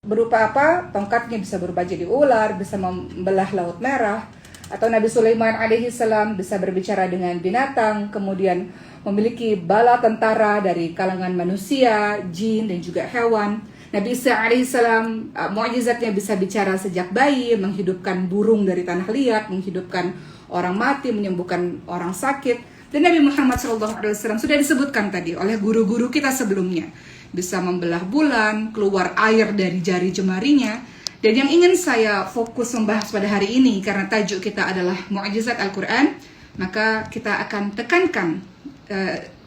Berupa apa? Tongkatnya bisa berubah jadi ular, bisa membelah Laut Merah. Atau Nabi Sulaiman alaihi salam bisa berbicara dengan binatang, kemudian memiliki bala tentara dari kalangan manusia, jin, dan juga hewan. Nabi Isa alaihi salam mukjizatnya bisa bicara sejak bayi, menghidupkan burung dari tanah liat, menghidupkan orang mati, menyembuhkan orang sakit. Dan Nabi Muhammad SAW sudah disebutkan tadi oleh guru-guru kita sebelumnya. Bisa membelah bulan, keluar air dari jari jemarinya. Dan yang ingin saya fokus membahas pada hari ini, karena tajuk kita adalah mukjizat Al-Quran, maka kita akan tekankan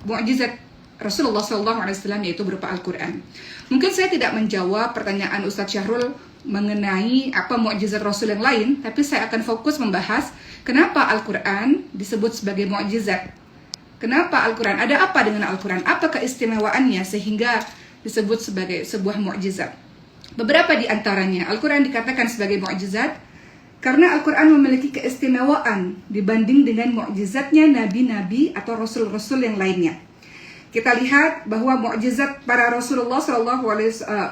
mukjizat Rasulullah SAW, yaitu berupa Al-Quran. Mungkin saya tidak menjawab pertanyaan Ustadz Syahrul mengenai apa mukjizat Rasul yang lain, tapi saya akan fokus membahas kenapa Al-Quran disebut sebagai mukjizat. Kenapa Al-Quran? Ada apa dengan Al-Quran? Apa keistimewaannya sehingga disebut sebagai sebuah mukjizat? Beberapa di antaranya, Al-Quran dikatakan sebagai mukjizat karena Al-Quran memiliki keistimewaan dibanding dengan mukjizatnya nabi-nabi atau rasul-rasul yang lainnya. Kita lihat bahwa mukjizat para Rasulullah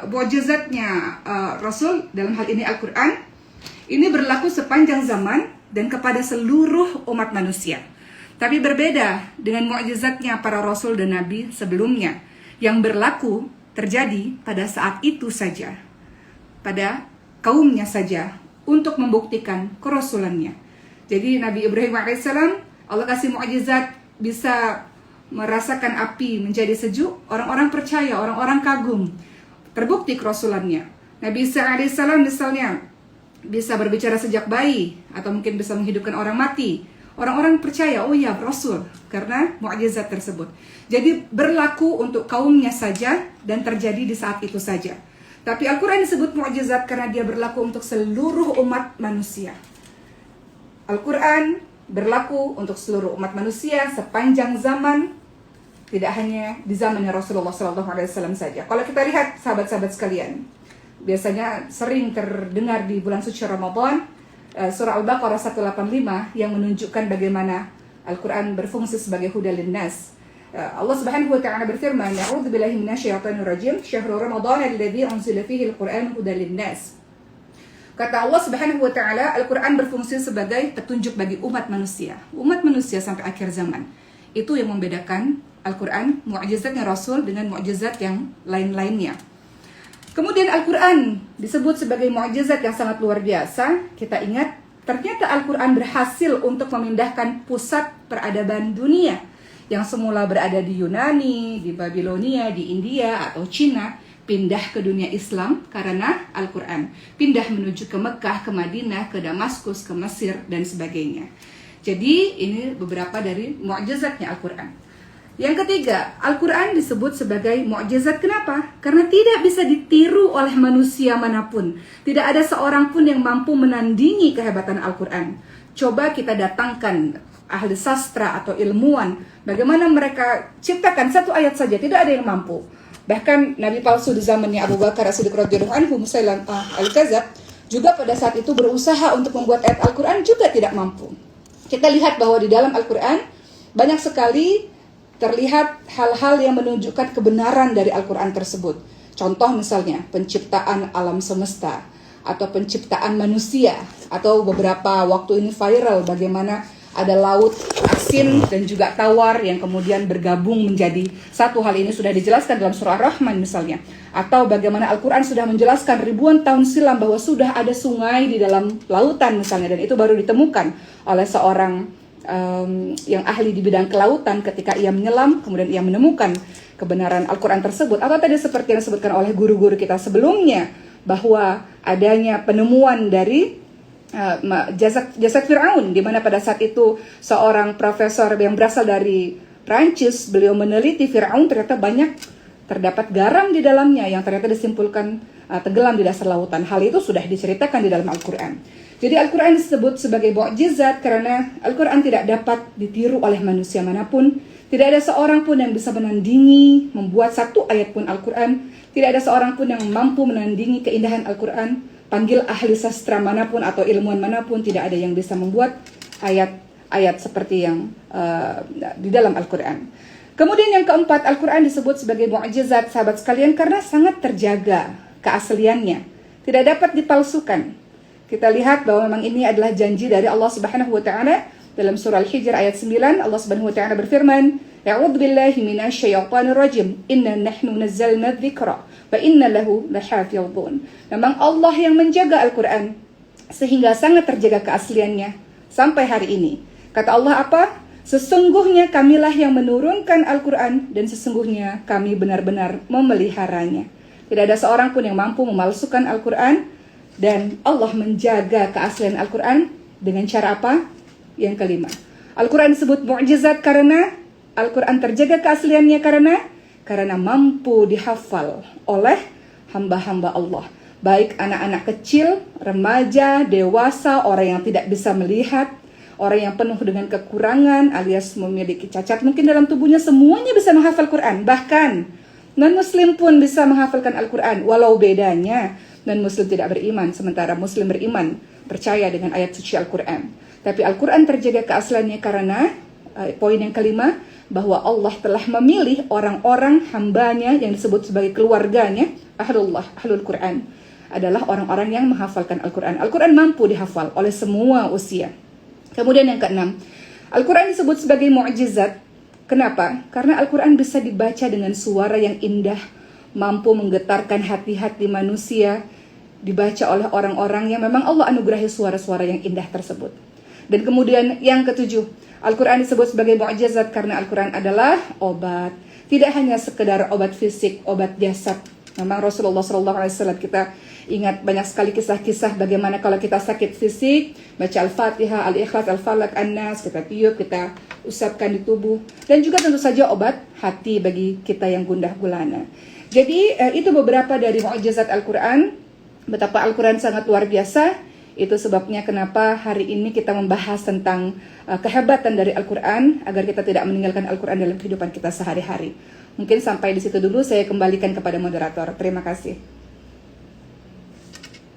mukjizatnya Rasul dalam hal ini Al-Quran, ini berlaku sepanjang zaman dan kepada seluruh umat manusia. Tapi berbeda dengan mukjizatnya para Rasul dan Nabi sebelumnya, yang berlaku terjadi pada saat itu saja, pada kaumnya saja, untuk membuktikan kerasulannya. Jadi Nabi Ibrahim alaihissalam, Allah kasih mukjizat bisa merasakan api menjadi sejuk, orang-orang percaya, orang-orang kagum, terbukti kerasulannya. Nabi Isa alaihissalam misalnya bisa berbicara sejak bayi, atau mungkin bisa menghidupkan orang mati. Orang-orang percaya, oh ya Rasul, karena mukjizat tersebut. Jadi berlaku untuk kaumnya saja dan terjadi di saat itu saja. Tapi Al-Quran disebut mukjizat karena dia berlaku untuk seluruh umat manusia. Al-Quran berlaku untuk seluruh umat manusia sepanjang zaman, tidak hanya di zamannya Rasulullah SAW saja. Kalau kita lihat sahabat-sahabat sekalian, biasanya sering terdengar di bulan suci Ramadan, surah Al-Baqarah 185 yang menunjukkan bagaimana Al-Quran berfungsi sebagai huda linnas. Allah Subhanahu wa taala berfirman, "A'udzubillahi minasyaitonir rajim, syahrul ramadhan alladzi unzila fihi al-Qur'an huda linnas." Kata Allah Subhanahu wa taala, Al-Quran berfungsi sebagai petunjuk bagi umat manusia. Umat manusia sampai akhir zaman. Itu yang membedakan Al-Quran, mukjizatnya Rasul dengan mukjizat yang lain-lainnya. Kemudian Al-Quran disebut sebagai mukjizat yang sangat luar biasa. Kita ingat, ternyata Al-Quran berhasil untuk memindahkan pusat peradaban dunia yang semula berada di Yunani, di Babilonia, di India atau Cina, pindah ke dunia Islam karena Al-Quran. Pindah menuju ke Mekah, ke Madinah, ke Damaskus, ke Mesir, dan sebagainya. Jadi ini beberapa dari mukjizatnya Al-Quran. Yang ketiga, Al-Quran disebut sebagai mukjizat. Kenapa? Karena tidak bisa ditiru oleh manusia manapun. Tidak ada seorang pun yang mampu menandingi kehebatan Al-Quran. Coba kita datangkan ahli sastra atau ilmuwan, bagaimana mereka ciptakan satu ayat saja, tidak ada yang mampu. Bahkan Nabi palsu di zamannya Abu Bakar As-Siddiq radhiyallahu anhu, Musailamah Al-Kadzab, juga pada saat itu berusaha untuk membuat ayat Al-Quran juga tidak mampu. Kita lihat bahwa di dalam Al-Quran banyak sekali terlihat hal-hal yang menunjukkan kebenaran dari Al-Quran tersebut. Contoh misalnya penciptaan alam semesta atau penciptaan manusia, atau beberapa waktu ini viral bagaimana ada laut asin dan juga tawar yang kemudian bergabung menjadi satu. Hal ini sudah dijelaskan dalam surah Ar-Rahman misalnya. Atau bagaimana Al-Quran sudah menjelaskan ribuan tahun silam bahwa sudah ada sungai di dalam lautan misalnya, dan itu baru ditemukan oleh seorang yang ahli di bidang kelautan ketika ia menyelam, kemudian ia menemukan kebenaran Al-Quran tersebut. Atau tadi seperti yang disebutkan oleh guru-guru kita sebelumnya, bahwa adanya penemuan dari jasad Fir'aun, di mana pada saat itu seorang profesor yang berasal dari Prancis, beliau meneliti Fir'aun, ternyata banyak terdapat garam di dalamnya yang ternyata disimpulkan tenggelam di dasar lautan. Hal itu sudah diceritakan di dalam Al-Quran. Jadi Al-Quran disebut sebagai mukjizat karena Al-Quran tidak dapat ditiru oleh manusia manapun. Tidak ada seorang pun yang bisa menandingi, membuat satu ayat pun Al-Quran. Tidak ada seorang pun yang mampu menandingi keindahan Al-Quran. Panggil ahli sastra manapun atau ilmuwan manapun, tidak ada yang bisa membuat ayat-ayat seperti yang di dalam Al-Quran. Kemudian yang keempat, Al-Quran disebut sebagai mukjizat, sahabat sekalian, karena sangat terjaga. keasliannya, tidak dapat dipalsukan. Kita lihat bahwa memang ini adalah janji dari Allah Subhanahu wa taala dalam surah Al-Hijr ayat 9. Allah Subhanahu wa taala berfirman, "A'udzu billahi minasyaitonir rajim. Inna nahnu nazzalna dzikra wa inna lahu lahafizun." Memang Allah yang menjaga Al-Qur'an sehingga sangat terjaga keasliannya sampai hari ini. Kata Allah apa? Sesungguhnya kamilah yang menurunkan Al-Quran dan sesungguhnya kami benar-benar memeliharanya. Tidak ada seorang pun yang mampu memalsukan Al-Quran, dan Allah menjaga keaslian Al-Quran dengan cara apa? Yang kelima, Al-Quran disebut mukjizat karena Al-Quran terjaga keasliannya karena mampu dihafal oleh hamba-hamba Allah. Baik anak-anak kecil, remaja, dewasa, orang yang tidak bisa melihat, orang yang penuh dengan kekurangan alias memiliki cacat mungkin dalam tubuhnya, semuanya bisa menghafal Quran. Bahkan non-muslim pun bisa menghafalkan Al-Quran. Walau bedanya non-muslim tidak beriman, sementara muslim beriman, percaya dengan ayat suci Al-Quran. Tapi Al-Quran terjaga keasliannya karena poin yang kelima, bahwa Allah telah memilih orang-orang hambanya yang disebut sebagai keluarganya, ahlullah, ahlul Quran, adalah orang-orang yang menghafalkan Al-Quran. Al-Quran mampu dihafal oleh semua usia. Kemudian yang keenam, Al-Quran disebut sebagai mukjizat. Kenapa? Karena Al-Quran bisa dibaca dengan suara yang indah, mampu menggetarkan hati-hati manusia, dibaca oleh orang-orang yang memang Allah anugerahi suara-suara yang indah tersebut. Dan kemudian yang ketujuh, Al-Quran disebut sebagai mukjizat karena Al-Quran adalah obat. Tidak hanya sekedar obat fisik, obat jasad. Memang Rasulullah SAW, kita ingat banyak sekali kisah-kisah bagaimana kalau kita sakit fisik, baca Al-Fatihah, Al-Ikhlas, Al-Falaq, An-Nas, kita tiup, kita usapkan di tubuh. Dan juga tentu saja obat hati bagi kita yang gundah gulana. Jadi itu beberapa dari mukjizat Al-Quran. Betapa Al-Quran sangat luar biasa. Itu sebabnya kenapa hari ini kita membahas tentang kehebatan dari Al-Quran, agar kita tidak meninggalkan Al-Quran dalam kehidupan kita sehari-hari. Mungkin sampai di situ dulu, saya kembalikan kepada moderator. Terima kasih.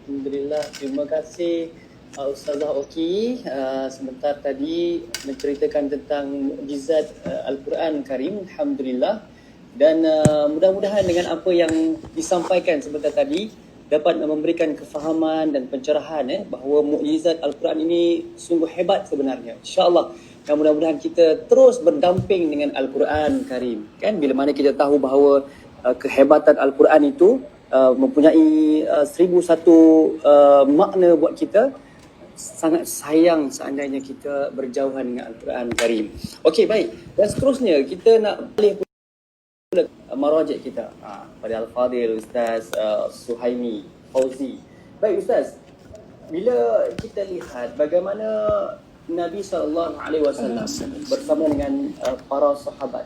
Alhamdulillah, terima kasih Ustazah Oki. Sebentar tadi menceritakan tentang mukjizat Al-Quran Karim. Alhamdulillah. Dan mudah-mudahan dengan apa yang disampaikan sebentar tadi dapat memberikan kefahaman dan pencerahan bahawa mukjizat Al-Quran ini sungguh hebat sebenarnya. InsyaAllah. Dan mudah-mudahan kita terus berdamping dengan Al-Quran Karim. Kan bila mana kita tahu bahawa kehebatan Al-Quran itu mempunyai 1001 makna buat kita, sangat sayang seandainya kita berjauhan dengan Al-Quran Karim. Okey, baik. Dan seterusnya kita nak boleh maraja kita pada Al-Fadil Ustaz Suhaimi Fauzi. Baik Ustaz, bila kita lihat bagaimana Nabi SAW bersama dengan para sahabat,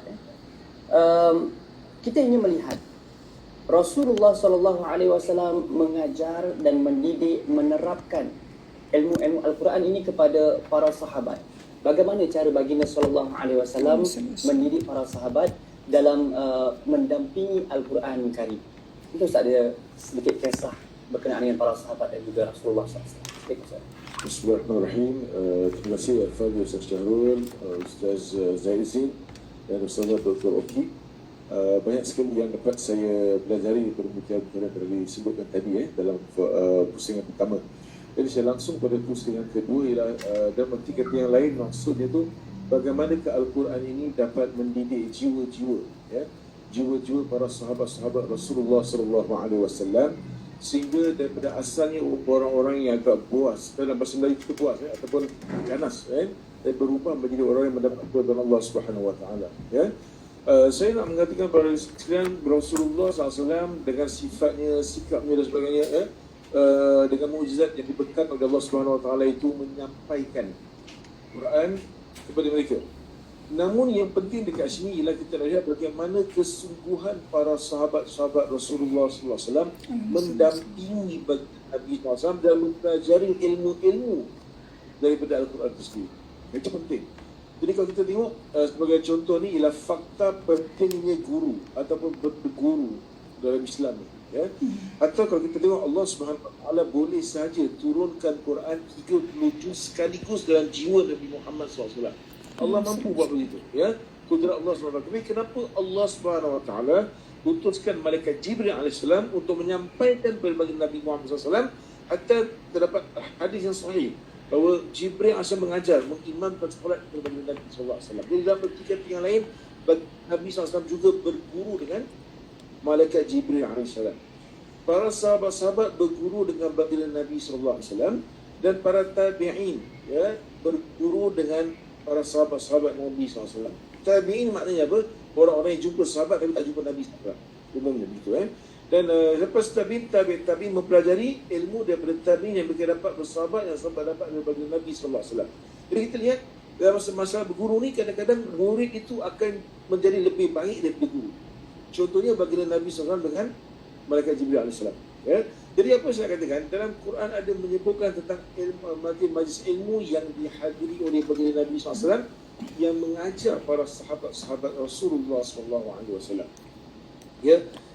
kita ingin melihat Rasulullah SAW mengajar dan mendidik, menerapkan ilmu-ilmu Al-Quran ini kepada para sahabat. Bagaimana cara baginda SAW mendidik para sahabat dalam mendampingi Al-Quran Karim? Itu Ustaz ada sedikit kisah berkenaan dengan para sahabat dan juga Rasulullah SAW. Bismillahirrahmanirrahim. Terima kasih Al-Fadhil Ustaz Syahrul, Ustaz Zaizin dan Ustaz Dr. Oki. Banyak sekali yang dapat saya pelajari daripada perkara-perkara yang disebutkan tadi dalam pusingan pertama. Jadi saya langsung pada pusingan kedua ialah dalam arti kata yang lain, maksudnya tu bagaimana ke Al-Quran ini dapat mendidik jiwa-jiwa, jiwa-jiwa para sahabat-sahabat Rasulullah SAW, sehingga daripada asalnya orang-orang yang agak buas, dalam bahasa Melayu kita buas ataupun ganas, dan berubah menjadi orang yang mendapat kepada Allah Subhanahu Wa Taala. Saya nak mengatakan pada sekalian, Rasulullah SAW dengan sifatnya, sikapnya dan sebagainya, dengan mukjizat yang diberikan oleh Allah Subhanahu Wa Taala itu menyampaikan Quran kepada mereka. Namun yang penting dekat sini ialah kita lihat bagaimana kesungguhan para sahabat-sahabat Rasulullah SAW mendampingi Nabi SAW dan mempelajari ilmu-ilmu daripada Al-Quran itu sendiri. Itu penting. Jadi kalau kita tengok sebagai contoh ni ialah fakta pentingnya guru ataupun berguru dalam Islam ni. Atau kalau kita tengok Allah Subhanahu Wa Taala boleh saja turunkan Quran 30 juz sekaligus dalam jiwa Nabi Muhammad SAW. Allah mampu buat begitu, kudrat Allah SWT. Tapi kenapa Allah Subhanahu Wa Taala utuskan malaikat Jibril AS untuk menyampaikan kepada Nabi Muhammad SAW, hatta terdapat hadis yang sahih bahawa Jibril AS mengajar, mengimamkan solat kepada Nabi SAW. Jadi dalam pertikaian yang lain, Nabi SAW juga berguru dengan malaikat Jibril AS. Para sahabat-sahabat berguru dengan baginda Nabi SAW, dan para tabi'in berguru dengan para sahabat-sahabat Nabi SAW. Tabi'in maknanya apa? Orang-orang yang jumpa sahabat tapi tak jumpa Nabi SAW. Umumnya begitu. Dan lepas tabi'in mempelajari ilmu daripada tabi'in yang mereka dapat bersahabat, yang sahabat dapat daripada Nabi SAW. Jadi kita lihat dalam masalah berguru ni, kadang-kadang murid itu akan menjadi lebih baik daripada guru. Contohnya baginda Nabi SAW dengan malaikat Jibril AS. Jadi apa saya katakan, dalam Quran ada menyebutkan tentang majlis ilmu yang dihadiri oleh baginda Nabi SAW yang mengajar para sahabat-sahabat Rasulullah SAW.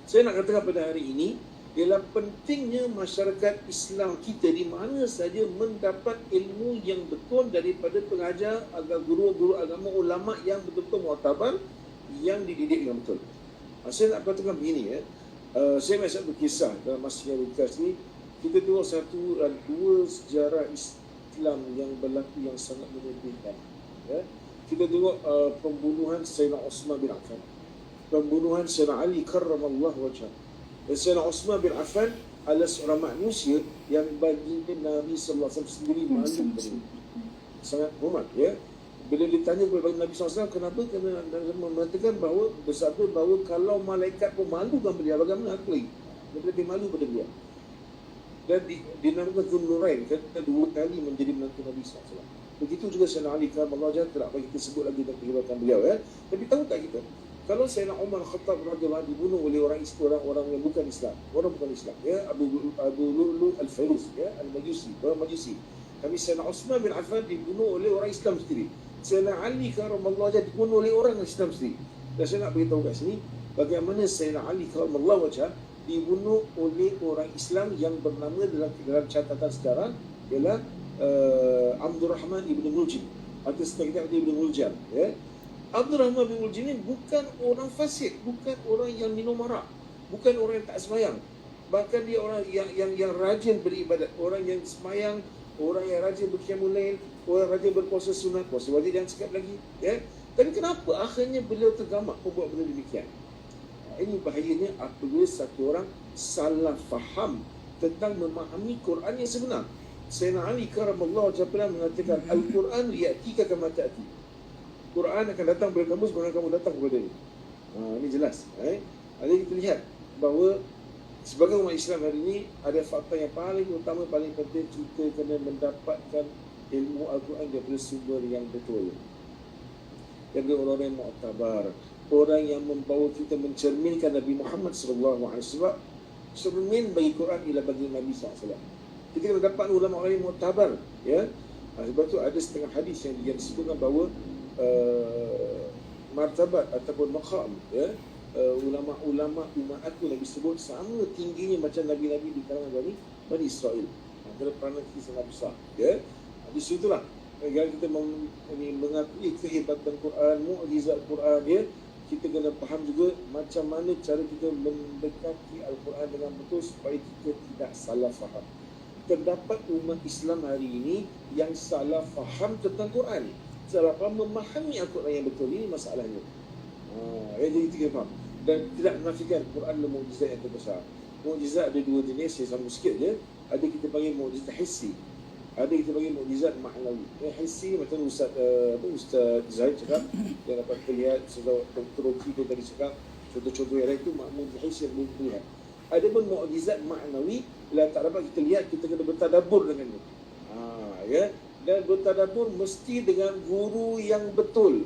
Saya nak katakan pada hari ini ialah pentingnya masyarakat Islam kita di mana saja mendapat ilmu yang betul daripada pengajar, guru-guru agama, ulama yang betul-betul mu'tabar, yang dididik dengan betul. Saya nak katakan begini, saya masih berkisah dalam masa yang ringkas ni, kita tengok satu dan dua sejarah Islam yang berlaku yang sangat menyedihkan. Kita tengok pembunuhan Sayyidina Osman bin Affan, pembunuhan Sayyidina Ali karramallahu wajhah. Dan Sayyidina Osman bin Affan adalah seorang manusia yang baginda Nabi sallallahu alaihi wasallam sendiri malu, sangat hormat. Bila ditanya kepada Nabi SAW, kenapa? Kerana mengatakan bahawa, bersabda bahawa kalau malaikat pun malu dengan beliau, bagaimana aku lagi? Dia lebih malu pada beliau. Dan dinamakan Dzun Nurain, kata dua kali menjadi menantu Nabi SAW. Begitu juga Sayyidina Ali karramallahu wajhah, tak bagi kita sebut lagi tentang kehebatan beliau. Tapi tahu tak kita, kalau Sayyidina Umar Khattab radhiyallahu anhu dibunuh oleh orang yang bukan Islam, Abu Lu'lu' al-Fairuz, al-Majusi, orang Majusi. Tapi Sayyidina Osman bin Affan dibunuh oleh orang Islam sendiri. Sayyidina Ali karramallahu wajhah dibunuh oleh orang Islam sendiri. Dan saya nak beritahu kat sini bagaimana Sayyidina Ali karramallahu wajhah dibunuh oleh orang Islam yang bernama dalam catatan sejarah ialah Abdurrahman ibn Muljim, atau sebagai ibn Muljam. Abdurrahman bin Muljim ini bukan orang fasik, bukan orang yang minum arak, bukan orang yang tak sembahyang. Bahkan dia orang yang rajin beribadat, orang yang sembahyang, orang yang rajin berqiyamul lail, orang rajin berpuasa sunat, puasa wajib dan sekap lagi. Tapi kenapa akhirnya beliau tergamak membuat benda demikian? Ini bahayanya apabila satu orang salah faham tentang memahami Quran yang sebenar. Sayyidina Ali karramallahu wajhah pernah mengatakan, Al-Quran ya'tika kama ta'ti. Quran akan datang kepada kamu sebagaimana kamu datang kepada ini. Ini jelas. Jadi kita lihat bahawa sebagai umat Islam hari ini, ada fakta yang paling utama, paling penting, kita kena mendapatkan ilmu Al-Quran daripada sumber yang betul, daripada orang yang mu'tabar, orang yang membawa kita mencerminkan Nabi Muhammad SAW. Cermin bagi Quran ialah bagi Nabi SAW. Kita kena dapat ulama orang yang mu'tabar. Sebab tu ada setengah hadis yang disebutkan bahawa martabat ataupun maqam ulama-ulama umat aku Nabi sebut sama tingginya macam Nabi-Nabi di kalangan Bani Israel. Antara peranan kita sangat besar. Di situlah kalau kita mengakui kehebatan Quran, mukjizat Quran, kita kena faham juga macam mana cara kita mendekati Al-Quran dengan betul supaya kita tidak salah faham. Terdapat umat Islam hari ini yang salah faham tentang Quran, salah faham memahami Al-Quran yang betul. Ini masalahnya. Jadi kita faham. Dan tidak menafikan Quran adalah mukjizat yang terbesar. Mukjizat ada dua jenis, saya sambung sikit je. Ada kita panggil mukjizat hissi, ada kita panggil mukjizat ma'nawi. Hissi macam Ustaz Zaid cakap, yang dapat terlihat, Dr. Roki tu tadi cakap, contoh-contoh yang lain itu mukjizat hissi yang boleh terlihat. Ada pun mukjizat ma'nawi, bila tak dapat kita lihat, kita kena bertadabbur dengannya. Dan bertadabbur mesti dengan guru yang betul.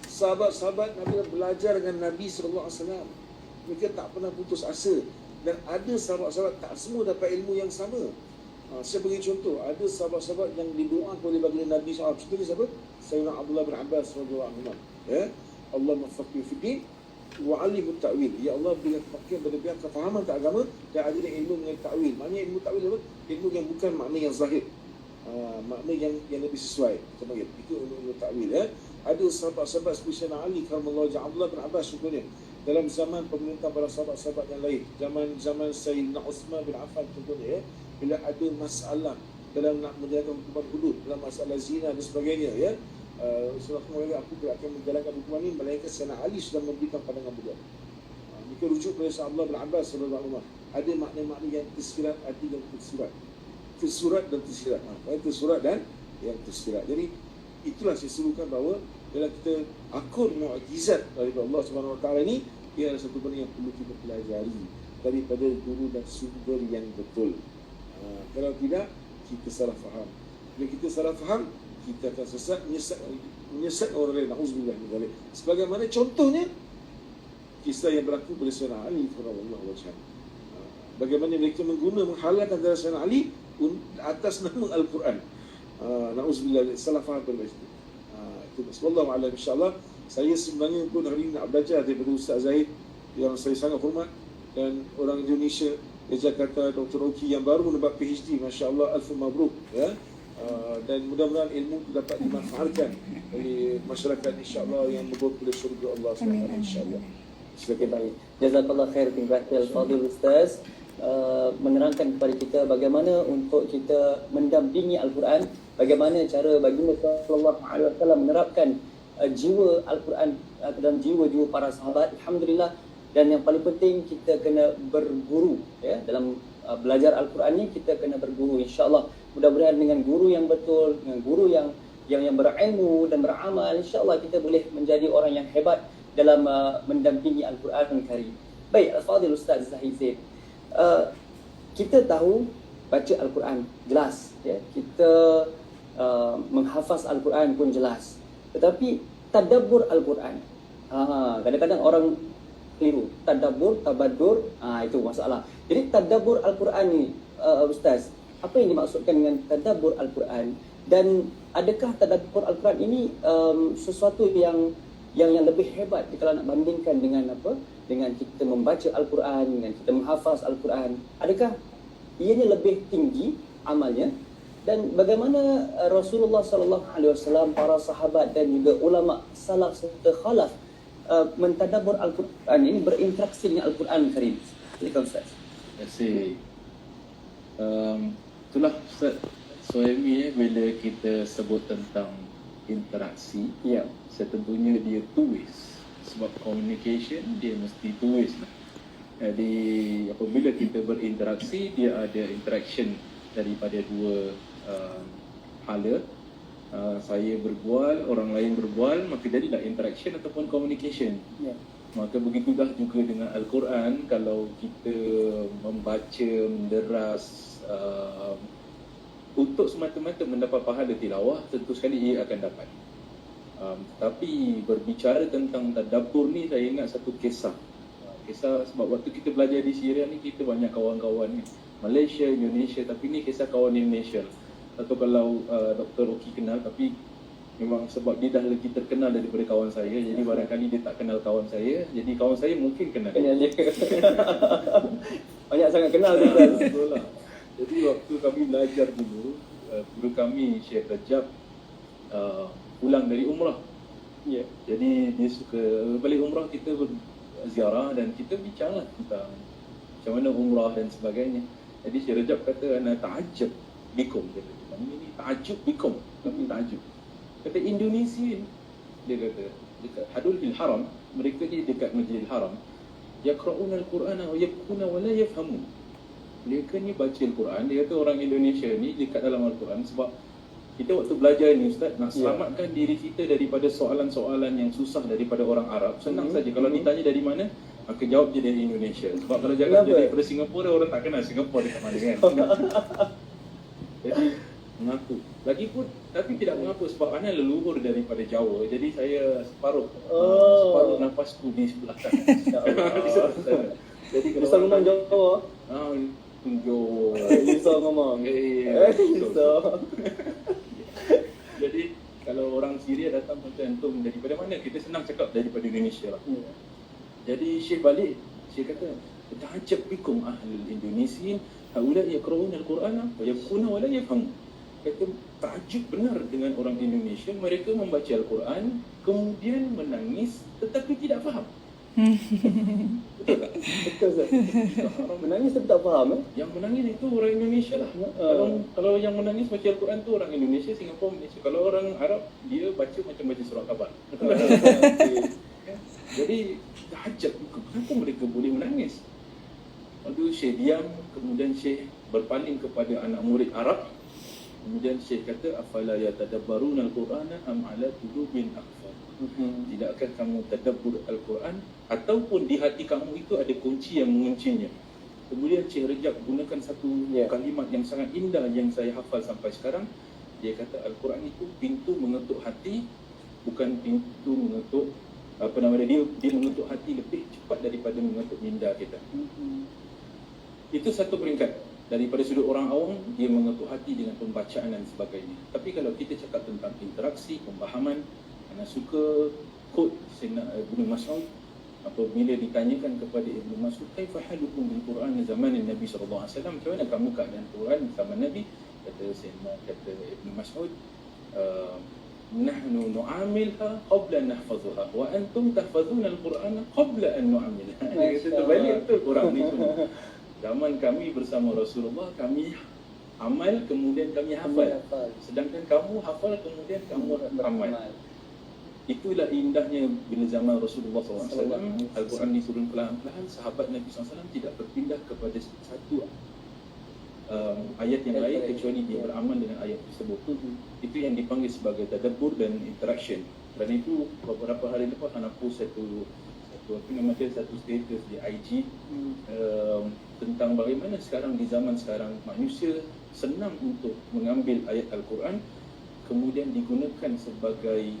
Sahabat-sahabat Nabi belajar dengan Nabi SAW. Mereka tak pernah putus asa. Dan ada sahabat-sahabat tak semua dapat ilmu yang sama. Saya bagi contoh, ada sahabat-sahabat yang didoakan oleh baginda Nabi SAW. Contohnya siapa? Sayyidina Abdullah bin Abbas radhiyallahu anhu. Allah mafaqqih fi din wa 'allimut ta'wil. Ya Allah, berikan kefahaman pada pihak kefahaman tak agama dan ajarkan ilmu dengan ta'wil. Maknanya ilmu ta'wil apa? Ilmu yang bukan makna yang zahir. Makna yang lebih sesuai. Itu ilmu ta'wil. Ada sahabat-sahabat seperti Sayyidina Ali karramallahu wajhah, Abdullah bin Abbas contohnya. dalam zaman pemerintahan para sahabat-sahabat yang lain, zaman Sayyidina Uthman bin Affan contohnya, bila ada masalah dalam nak menjalankan hukuman hudud, dalam masalah zina dan sebagainya, ya, Rasulullah mengatakan, aku tidak akan menjalankan hukuman ini melainkan Sayyidina Ali sudah memberikan pandangan beliau. Maka rujuk pada Abdullah bin Abbas radhiyallahu anhu, ada makna-makna yang tersirat, ada yang tersurat. Tersurat dan tersirat. Tersurat dan yang tersirat. Jadi itulah saya serukan bahawa dalam kita akur mukjizat daripada Allah Subhanahu Wa Taala ini, ia adalah satu benda yang perlu kita pelajari daripada guru dan sumber yang betul. Kalau tidak, kita salah faham. Bila kita salah faham, kita akan sesat, menyesat orang lain. Na'udzubillah min dzalik. Sebagaimana contohnya kisah yang berlaku pada Sayyidina Ali radhiyallahu anhu. Bagaimana mereka menghalalkan darah Sayyidina Ali atas nama Al-Quran. Na'udzubillah, salah faham pada itu. Wallahu a'lam, insya-Allah. Saya sebenarnya pun hari ini nak belajar daripada Ustaz Zahid yang saya sangat hormat, dan orang Indonesia di Jakarta, Dr. Oki yang baru mendapat PhD, masya-Allah, alfu mabruk, ya. Dan mudah-mudahan ilmu itu dapat dimanfaatkan oleh masyarakat, insya-Allah, yang membawa kepada syurga Allah SWT, insya-Allah. Okay, baik. Jazakallah khair tingkatnya Al-Fadhil Ustaz, menerangkan kepada kita bagaimana untuk kita mendampingi Al-Quran, bagaimana cara baginda sallallahu alaihi wasallam menerapkan jiwa Al-Quran dan jiwa-jiwa para sahabat. Alhamdulillah. Dan yang paling penting, kita kena berguru, ya, dalam belajar Al-Quran ni kita kena berguru, insya-Allah. Mudah-mudahan dengan guru yang betul, dengan guru yang berilmu dan beramal, insya-Allah kita boleh menjadi orang yang hebat dalam mendampingi Al-Quran Karim. Baik, Al-Fadhil Ustaz Zahid Zaid, kita tahu baca Al-Quran jelas, ya, kita menghafaz Al-Quran pun jelas, tetapi tadabbur Al-Quran, kadang-kadang orang keliru. Tadabbur, tabadur, itu masalah. Jadi tadabbur Al-Quran ni, Ustaz, apa yang dimaksudkan dengan tadabbur Al-Quran, dan adakah tadabbur Al-Quran ini sesuatu yang lebih hebat kalau nak bandingkan dengan apa? Dengan kita membaca Al-Quran, dengan kita menghafaz Al-Quran. Adakah ianya lebih tinggi amalnya? Dan bagaimana Rasulullah sallallahu alaihi wasallam, para sahabat dan juga ulama salaf serta khalaf mentadabbur Al-Quran ini, berinteraksi dengan Al-Quran Karim? Silakan Ustaz. Terima kasih. Itulah Ustaz Suhaimi, bila kita sebut tentang interaksi, Ya. setentunya dia two ways. Sebab communication dia mesti two ways lah. Jadi apabila kita berinteraksi, dia ada interaction daripada dua hala. Saya berbual, orang lain berbual, maka jadilah interaction ataupun communication. Ya. Maka begitulah juga dengan Al-Quran. Kalau kita membaca, menderas untuk semata-mata mendapat pahala tilawah, tentu sekali ia akan dapat. Tapi berbicara tentang tadabbur ni, saya ingat satu kisah. Kisah sebab waktu kita belajar di Syria ni, kita banyak kawan-kawan ni, Malaysia, Indonesia, tapi ni kisah kawan Indonesia. Atau kalau Dr. Oki kenal, tapi memang sebab dia dah lagi terkenal daripada kawan saya, jadi barangkali dia tak kenal kawan saya, jadi kawan saya mungkin kenal dia. Banyak sangat kenal dia. Betul lah. Jadi waktu kami belajar dulu, guru kami Syekh Rajab pulang dari umrah. Ya. Jadi dia suka balik umrah, kita berziarah dan kita bincanglah tentang macam mana umrah dan sebagainya. Jadi Syekh Rajab kata, ana ta'ajjab bikum, kata ini ta'ajjub bikum, kami ta'ajjub. Kata Indonesia, dia kata dekat Hadul Haram, mereka ni dekat Masjidil Haram, yaqra'una al-Qur'ana wa yabkuna wa la yafhamun. Mereka ni baca Al-Quran, dia kata orang Indonesia ni dekat dalam Al-Quran. Sebab kita waktu belajar ni Ustaz, nak selamatkan diri kita daripada soalan-soalan yang susah daripada orang Arab, senang saja. Kalau ditanya dari mana, maka jawab je dari Indonesia. Sebab kalau jawab je daripada Singapura, orang tak kenal Singapura dekat mana kan. Jadi mengaku. Lagipun tapi tidak mengaku sebab ana leluhur daripada Jawa. Jadi saya separuh nafasku di sebelah kanan. Insya-Allah. Jadi kalau Bisa ngomong Jawa. Tunjuk. Bisa ngomong. Bisa. Jadi kalau orang Syria datang macam antum daripada mana, kita senang cakap daripada Indonesia lah. Jadi Syekh balik, Syekh kata, ta'ajjab bikum ahlul Indonesian, haula yaqra'una al-Qur'ana wa yabkuna wa la yafhamun. Kata takjub benar dengan orang Indonesia, mereka membaca Al-Quran kemudian menangis tetapi tidak faham. Betul tak? Betul Ustaz. Menangis tapi tak faham Yang menangis itu orang Indonesia lah. Kalau yang menangis baca Al-Quran tu orang Indonesia, Singapura, Malaysia. Kalau orang Arab, dia baca macam baca surah khabar. Jadi tahajud, kenapa mereka boleh menangis? Lalu Syekh diam, kemudian Syekh berpaling kepada anak murid Arab. Kemudian Syekh kata, afala yatadabbaruna al-Qur'ana am ala qulubin aqfal. Tidakkah kamu tadabbur Al-Quran ataupun di hati kamu itu ada kunci yang menguncinya? Kemudian Syekh Rajab gunakan satu kalimat yang sangat indah yang saya hafal sampai sekarang. Dia kata Al-Quran itu pintu mengetuk hati, bukan pintu mengetuk dia mengetuk hati lebih cepat daripada mengetuk minda kita. Itu satu peringkat. Daripada sudut orang awam, dia mengetuk hati dengan pembacaan dan sebagainya. Tapi kalau kita cakap tentang interaksi, pemahaman, Ana suka quote Sayyidina Ibnu Mas'ud apabila ditanyakan kepada Ibnu Mas'ud, kaifa halukum bil Quran zaman Nabi sallallahu alaihi wasallam, macam mana kamu keadaan Quran zaman Nabi? Kata Ibnu Mas'ud, nahnu nu'amilha qabla an nahfazuha wa antum tahfazuna al-Quran qabla an nu'amilha. Dia kata terbalik betul Quran ni. Zaman kami bersama Rasulullah, kami amal kemudian kami hafal. Sedangkan kamu hafal kemudian kamu amal. Itulah indahnya bila zaman Rasulullah SAW, Al-Quran diturun perlahan-lahan, sahabat Nabi SAW tidak berpindah kepada satu ayat yang lain kecuali dia beramal dengan ayat tersebut. Itu yang dipanggil sebagai tadabbur dan interaction. Dan itu beberapa hari lepas Ana post satu status di IG tentang bagaimana sekarang di zaman sekarang manusia senang untuk mengambil ayat Al-Quran kemudian digunakan sebagai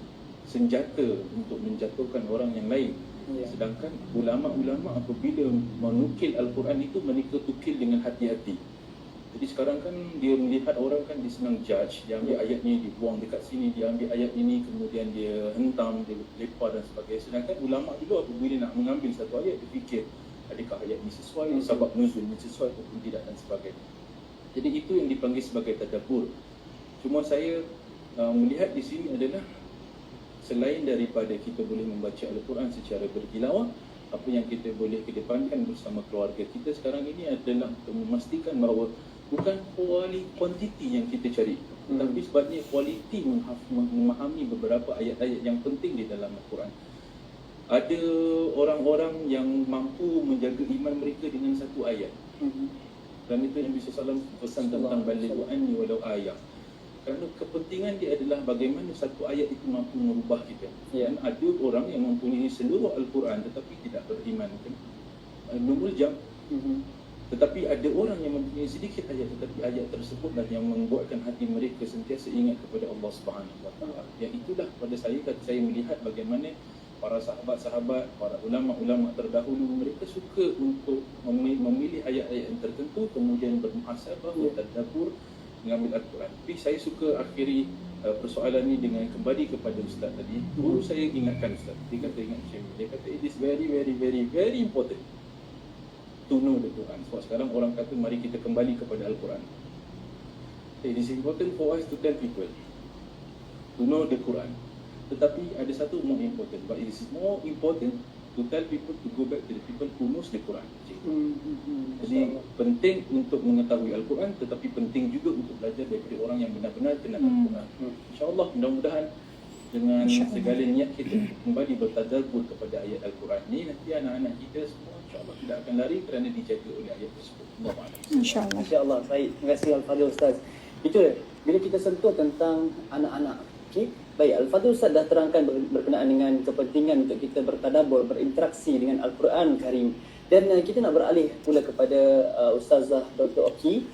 senjata untuk menjatuhkan orang yang lain. Sedangkan ulama-ulama apabila menukil Al-Quran itu mereka tukil dengan hati-hati. Jadi sekarang kan dia melihat orang kan dia senang judge, dia ambil ayat ni, dia buang dekat sini, dia ambil ayat ini, kemudian dia hentam, dia lepar dan sebagainya. Sedangkan ulama dulu apabila nak mengambil satu ayat, dia fikir adakah ayat ini sesuai, sebab nuzul ini sesuai ataupun tidak dan sebagainya. Jadi itu yang dipanggil sebagai tadabbur. Cuma saya melihat di sini adalah selain daripada kita boleh membaca Al-Quran secara bertilawah, apa yang kita boleh kedepankan bersama keluarga kita sekarang ini adalah untuk memastikan bahawa bukan kuantiti yang kita cari, tapi sebabnya kualiti memahami beberapa ayat-ayat yang penting di dalam Al-Quran. Ada orang-orang yang mampu menjaga iman mereka dengan satu ayat. Dan itu yang Nabi SAW pesan tentang balighu anni walau ayat. Kerana kepentingan dia adalah bagaimana satu ayat itu mampu merubah kita. Dan ada orang yang mempunyai seluruh Al-Quran tetapi tidak beriman. Numul jam. Tetapi ada orang yang mempunyai sedikit ayat tetapi ayat tersebutlah yang membuatkan hati mereka sentiasa ingat kepada Allah Subhanahu Wa Taala. Yang itulah pada saya melihat bagaimana para sahabat-sahabat, para ulama-ulama terdahulu mereka suka untuk memilih ayat-ayat yang tertentu kemudian bermuhasabah, bertadabbur, mengambil Al-Quran. Tapi saya suka akhiri persoalan ini dengan kembali kepada Ustaz tadi. Guru saya ingatkan Ustaz, dia kata ingat macam ni, dia kata it is very very very very important to know the Quran. Sebab sekarang orang kata mari kita kembali kepada Al-Quran. It is important for us to tell people to know the Quran. Tetapi ada satu more important, but it is more important to tell people to go back to the people who knows the Quran. Jadi penting untuk mengetahui Al-Quran, tetapi penting juga untuk belajar daripada orang yang benar-benar kenal Al-Quran. InsyaAllah mudah-mudahan dengan segala niat kita kembali bertadabbur kepada ayat Al-Quran ni, nanti anak-anak kita semua insyaAllah tidak akan lari kerana dijaga oleh ayat tersebut. InsyaAllah. InsyaAllah. Baik, terima kasih Al-Fadhil Ustaz. Itu bila kita sentuh tentang anak-anak. Okay? Baik, Al-Fadhil Ustaz dah terangkan berkenaan dengan kepentingan untuk kita bertadabbur, berinteraksi dengan Al-Quran Karim. Dan kita nak beralih pula kepada Ustazah Dr. Oki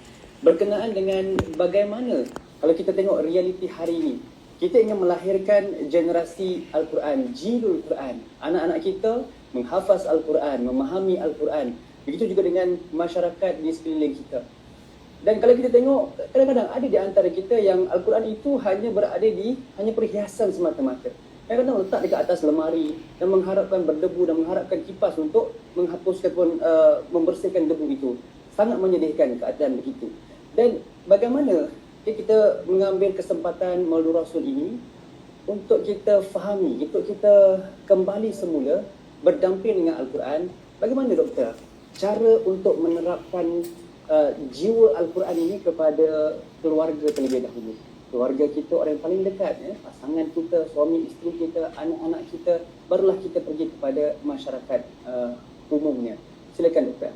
berkenaan dengan bagaimana kalau kita tengok realiti hari ini, kita ingin melahirkan generasi Al-Quran, jilul Quran. Anak-anak kita menghafaz Al-Quran, memahami Al-Quran. Begitu juga dengan masyarakat di sekeliling kita. Dan kalau kita tengok, kadang-kadang ada di antara kita yang Al-Quran itu hanya berada di hanya perhiasan semata-mata. Kadang-kadang letak dekat atas lemari dan mengharapkan berdebu dan mengharapkan kipas untuk menghapuskan pun membersihkan debu itu. Sangat menyedihkan keadaan begitu. Dan bagaimana kita mengambil kesempatan Maulid Rasul ini untuk kita fahami, untuk kita kembali semula berdamping dengan Al-Quran. Bagaimana doktor cara untuk menerapkan jiwa Al-Quran ini kepada keluarga terlebih dahulu? Keluarga kita, orang yang paling dekat, pasangan kita, suami isteri kita, anak-anak kita, barulah kita pergi kepada masyarakat umumnya. Silakan doktor.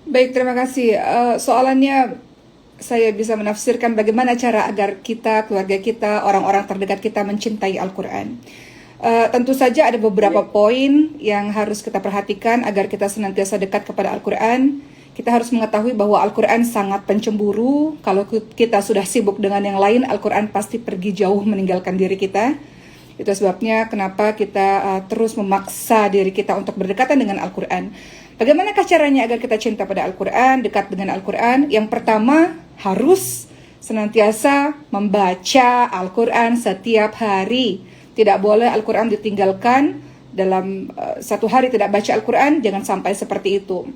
Baik, terima kasih. Soalannya saya bisa menafsirkan bagaimana cara agar kita, keluarga kita, orang-orang terdekat kita mencintai Al-Quran. Tentu saja ada beberapa poin yang harus kita perhatikan agar kita senantiasa dekat kepada Al-Quran. Kita harus mengetahui bahwa Al-Quran sangat pencemburu. Kalau kita sudah sibuk dengan yang lain, Al-Quran pasti pergi jauh meninggalkan diri kita. Itu sebabnya kenapa kita terus memaksa diri kita untuk berdekatan dengan Al-Quran. Bagaimanakah caranya agar kita cinta pada Al-Quran, dekat dengan Al-Quran? Yang pertama, harus senantiasa membaca Al-Quran setiap hari. Tidak boleh Al-Quran ditinggalkan dalam satu hari tidak baca Al-Quran, jangan sampai seperti itu.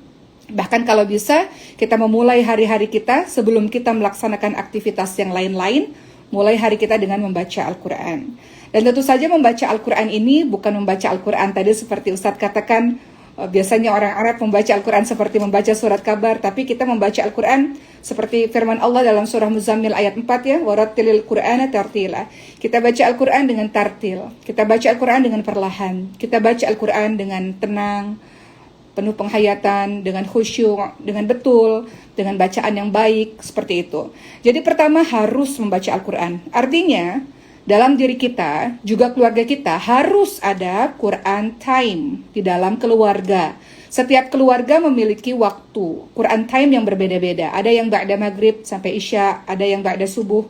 Bahkan kalau bisa, kita memulai hari-hari kita sebelum kita melaksanakan aktivitas yang lain-lain, mulai hari kita dengan membaca Al-Quran. Dan tentu saja membaca Al-Quran ini bukan membaca Al-Quran tadi seperti Ustadz katakan, biasanya orang Arab membaca Al-Quran seperti membaca surat kabar, tapi kita membaca Al-Quran seperti firman Allah dalam surah Muzammil ayat 4 ya, warattilil Qur'ana tartila. Kita baca Al-Quran dengan tartil, kita baca Al-Quran dengan perlahan, kita baca Al-Quran dengan tenang, penuh penghayatan, dengan khusyuk, dengan betul, dengan bacaan yang baik, seperti itu. Jadi pertama harus membaca Al-Quran. Artinya, dalam diri kita, juga keluarga kita harus ada Quran time di dalam keluarga. Setiap keluarga memiliki waktu Quran time yang berbeda-beda. Ada yang ba'da maghrib sampai isya, ada yang ba'da subuh.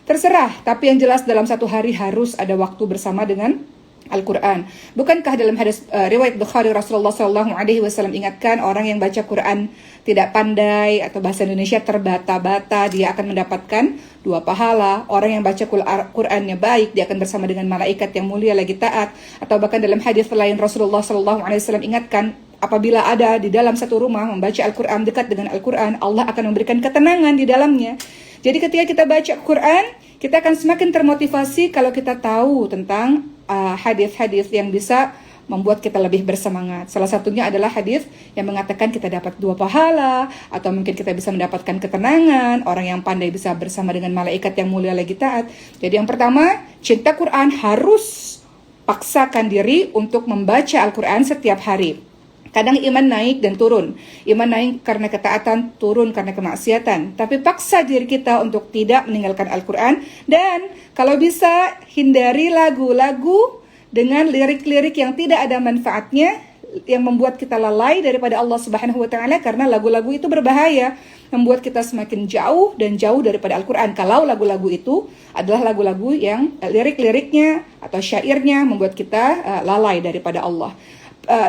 Terserah, tapi yang jelas dalam satu hari harus ada waktu bersama dengan Al-Quran. Bukankah dalam hadis riwayat Bukhari Rasulullah SAW ingatkan orang yang baca Quran tidak pandai atau bahasa Indonesia terbata-bata, dia akan mendapatkan 2 pahala. Orang yang baca Qurannya baik, dia akan bersama dengan malaikat yang mulia lagi taat. Atau bahkan dalam hadis lain Rasulullah SAW ingatkan, apabila ada di dalam satu rumah membaca Al-Quran, dekat dengan Al-Quran, Allah akan memberikan ketenangan di dalamnya. Jadi ketika kita baca Quran, kita akan semakin termotivasi kalau kita tahu tentang hadis-hadis yang bisa membuat kita lebih bersemangat. Salah satunya adalah hadis yang mengatakan kita dapat 2 pahala, atau mungkin kita bisa mendapatkan ketenangan, orang yang pandai bisa bersama dengan malaikat yang mulia lagi taat. Jadi yang pertama, cinta Quran harus paksakan diri untuk membaca Al-Quran setiap hari. Kadang iman naik dan turun. Iman naik karena ketaatan, turun karena kemaksiatan. Tapi paksa diri kita untuk tidak meninggalkan Al-Quran. Dan kalau bisa hindari lagu-lagu dengan lirik-lirik yang tidak ada manfaatnya, yang membuat kita lalai daripada Allah Subhanahu wa Ta'ala, karena lagu-lagu itu berbahaya, membuat kita semakin jauh dan jauh daripada Al-Quran. Kalau lagu-lagu itu adalah lagu-lagu yang lirik-liriknya atau syairnya membuat kita lalai daripada Allah.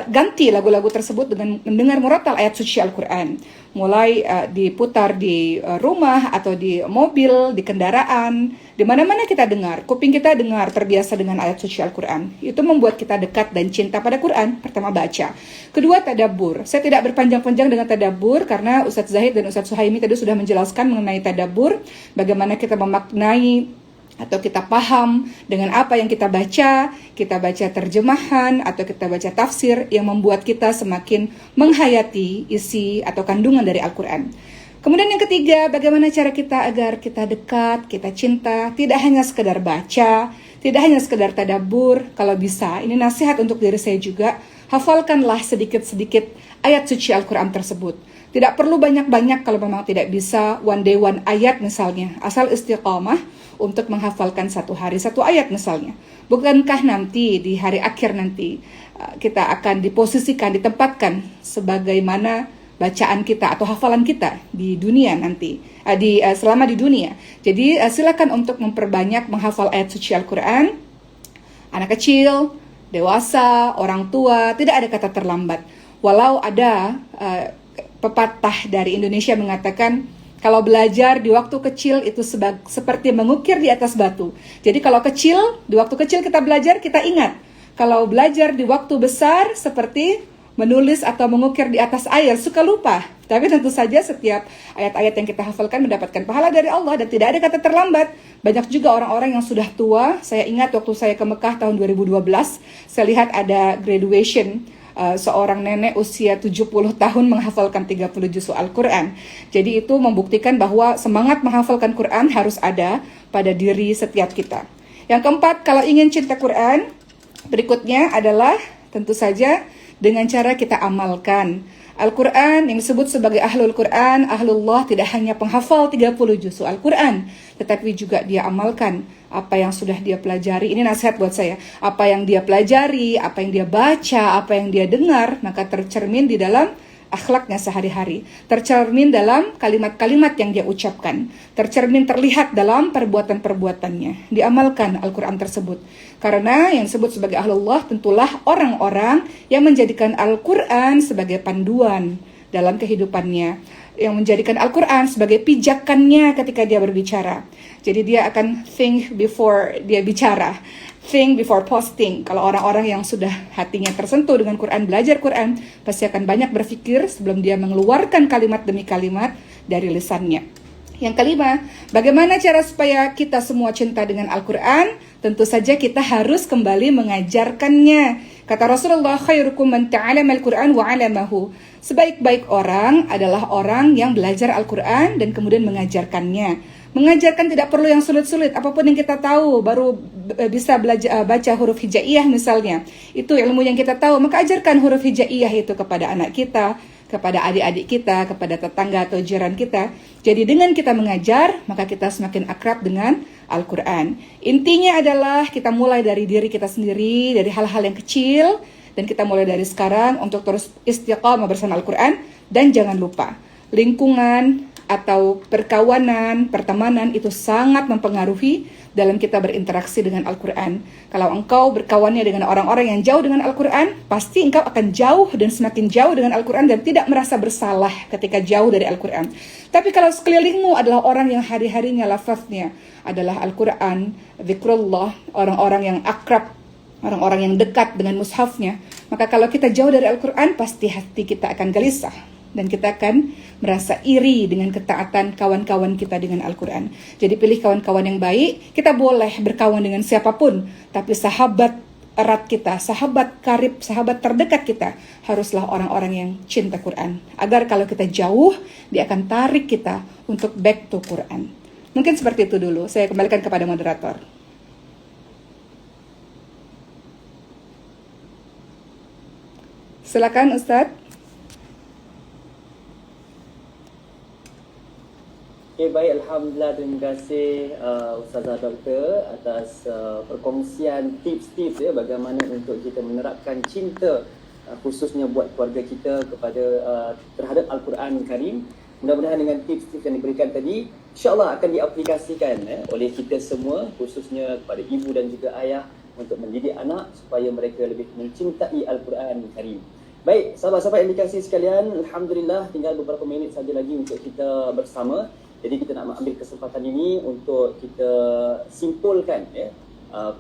Ganti lagu-lagu tersebut dengan mendengar murattal ayat suci Al-Quran. Mulai diputar di rumah atau di mobil, di kendaraan, di mana-mana kita dengar, kuping kita dengar, terbiasa dengan ayat suci Al-Quran. Itu membuat kita dekat dan cinta pada Quran. Pertama baca. Kedua tadabbur. Saya tidak berpanjang-panjang dengan tadabbur karena Ustadz Zahid dan Ustadz Suhaimi tadi sudah menjelaskan mengenai tadabbur, bagaimana kita memaknai atau kita paham dengan apa yang kita baca terjemahan atau kita baca tafsir yang membuat kita semakin menghayati isi atau kandungan dari Al-Quran. Kemudian yang ketiga, bagaimana cara kita agar kita dekat, kita cinta, tidak hanya sekedar baca, tidak hanya sekedar tadabbur. Kalau bisa, ini nasihat untuk diri saya juga, hafalkanlah sedikit-sedikit ayat suci Al-Quran tersebut. Tidak perlu banyak-banyak kalau memang tidak bisa, one day one ayat misalnya, asal istiqamah untuk menghafalkan satu hari satu ayat misalnya. Bukankah nanti di hari akhir nanti kita akan diposisikan, ditempatkan sebagaimana bacaan kita atau hafalan kita di dunia nanti, selama di dunia. Jadi silakan untuk memperbanyak menghafal ayat suci Al-Quran. Anak kecil, dewasa, orang tua, tidak ada kata terlambat. Walau ada pepatah dari Indonesia mengatakan, kalau belajar di waktu kecil itu seperti mengukir di atas batu. Jadi kalau kecil, di waktu kecil kita belajar, kita ingat. Kalau belajar di waktu besar, seperti menulis atau mengukir di atas air, suka lupa. Tapi tentu saja setiap ayat-ayat yang kita hafalkan mendapatkan pahala dari Allah dan tidak ada kata terlambat. Banyak juga orang-orang yang sudah tua. Saya ingat waktu saya ke Mekah tahun 2012, saya lihat ada graduation seorang nenek usia 70 tahun menghafalkan 30 juz Al-Quran. Jadi itu membuktikan bahwa semangat menghafalkan Quran harus ada pada diri setiap kita. Yang keempat, kalau ingin cinta Quran, berikutnya adalah tentu saja dengan cara kita amalkan. Al-Quran yang disebut sebagai Ahlul Quran, Ahlullah tidak hanya penghafal 30 juz Al-Quran, tetapi juga dia amalkan apa yang sudah dia pelajari. Ini nasihat buat saya. Apa yang dia pelajari, apa yang dia baca, apa yang dia dengar, maka tercermin di dalam akhlaknya sehari-hari, tercermin dalam kalimat-kalimat yang dia ucapkan, tercermin terlihat dalam perbuatan-perbuatannya. Diamalkan Al-Quran tersebut. Karena yang disebut sebagai Ahlullah tentulah orang-orang yang menjadikan Al-Quran sebagai panduan dalam kehidupannya, yang menjadikan Al-Quran sebagai pijakannya ketika dia berbicara. Jadi dia akan think before dia bicara, think before posting. Kalau orang-orang yang sudah hatinya tersentuh dengan Quran, belajar Quran, pasti akan banyak berpikir sebelum dia mengeluarkan kalimat demi kalimat dari lisannya. Yang kelima, bagaimana cara supaya kita semua cinta dengan Al-Quran? Tentu saja kita harus kembali mengajarkannya. Kata Rasulullah, khairukum man ta'allama al-Quran wa 'allamahu. Sebaik-baik orang adalah orang yang belajar Al-Quran dan kemudian mengajarkannya. Mengajarkan tidak perlu yang sulit-sulit, apapun yang kita tahu, baru bisa belajar baca huruf hijaiyah misalnya. Itu ilmu yang kita tahu, maka ajarkan huruf hijaiyah itu kepada anak kita, kepada adik-adik kita, kepada tetangga atau jiran kita. Jadi dengan kita mengajar, maka kita semakin akrab dengan Al-Quran. Intinya adalah kita mulai dari diri kita sendiri, dari hal-hal yang kecil, dan kita mulai dari sekarang untuk terus istiqamah bersama Al-Quran. Dan jangan lupa, lingkungan atau perkawanan, pertemanan itu sangat mempengaruhi dalam kita berinteraksi dengan Al-Quran. Kalau engkau berkawannya dengan orang-orang yang jauh dengan Al-Quran, pasti engkau akan jauh dan semakin jauh dengan Al-Quran dan tidak merasa bersalah ketika jauh dari Al-Quran. Tapi kalau sekelilingmu adalah orang yang hari-harinya lafaznya adalah Al-Quran, zikrullah, orang-orang yang akrab, orang-orang yang dekat dengan mushafnya, maka kalau kita jauh dari Al-Quran, pasti hati kita akan gelisah. Dan kita akan merasa iri dengan ketaatan kawan-kawan kita dengan Al-Quran. Jadi pilih kawan-kawan yang baik. Kita boleh berkawan dengan siapapun, tapi sahabat erat kita, sahabat karib, sahabat terdekat kita haruslah orang-orang yang cinta Quran. Agar kalau kita jauh, dia akan tarik kita untuk back to Quran. Mungkin seperti itu dulu. Saya kembalikan kepada moderator. Silakan Ustadz. Okay, baik. Alhamdulillah, terima kasih Ustazah Doktor atas perkongsian tips-tips ya, bagaimana untuk kita menerapkan cinta khususnya buat keluarga kita kepada terhadap Al-Quran Karim. Mudah-mudahan dengan tips-tips yang diberikan tadi, insyaAllah akan diaplikasikan oleh kita semua, khususnya kepada ibu dan juga ayah, untuk mendidik anak supaya mereka lebih mencintai Al-Quran Karim. Baik, sahabat-sahabat yang dikasihi sekalian, Alhamdulillah tinggal beberapa minit saja lagi untuk kita bersama. Jadi kita nak ambil kesempatan ini untuk kita simpulkan ya,